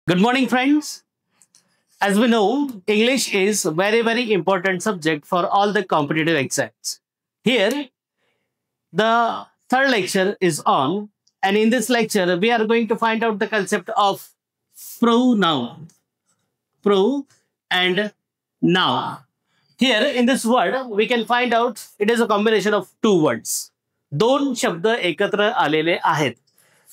Good morning, friends. As we know, English is a very important subject for all the competitive exams. Here, the third lecture is on, and in this lecture, we are going to find out the concept of pronoun. Pro and noun. Here, in this word, we can find out it is a combination of two words. दोन शब्द एकत्र आलेले आहेत.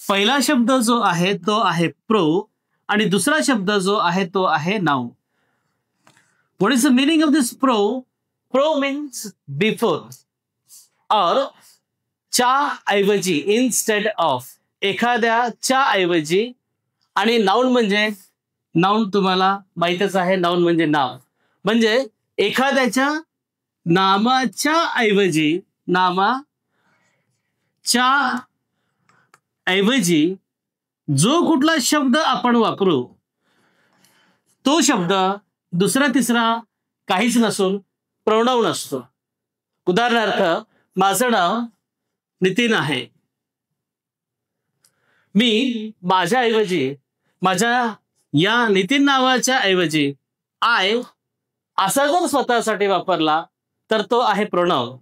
पहिला शब्द जो आहे तो आहे प्रो आणि दुसरा शब्द जो आहे तो आहे noun. What is the meaning of this pro? Pro means before or च्या ऐवजी instead of एखाद्याच्या ऐवजी आणि नाउन म्हणजे नाउन तुम्हाला माहितच आहे नाउन म्हणजे नाव म्हणजे एखाद्याच्या नामाच्या ऐवजी जो कुठला शब्द आपण वापरू तो शब्द दुसरा तिसरा काहीच नसून प्रोनाउन असतो. उदाहरणार्थ माझं नाव नितीन आहे. मी माझ्या ऐवजी माझ्या या नितीन नावाच्या ऐवजी आय असा जर स्वतःसाठी वापरला तर तो आहे प्रोनाउन.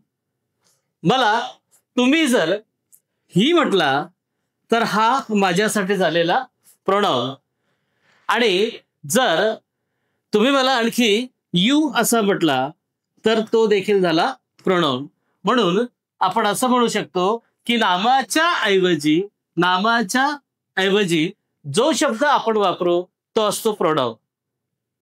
मला तुम्ही जर ही म्हटला तर हा माझ्यासाठी झालेला प्रोनाउन आणि जर तुम्ही मला आणखी यू असं म्हटला तर तो देखील झाला प्रोनाउन. म्हणून आपण असं म्हणू शकतो की नामाच्या ऐवजी जो शब्द आपण वापरू तो असतो प्रोनाउन.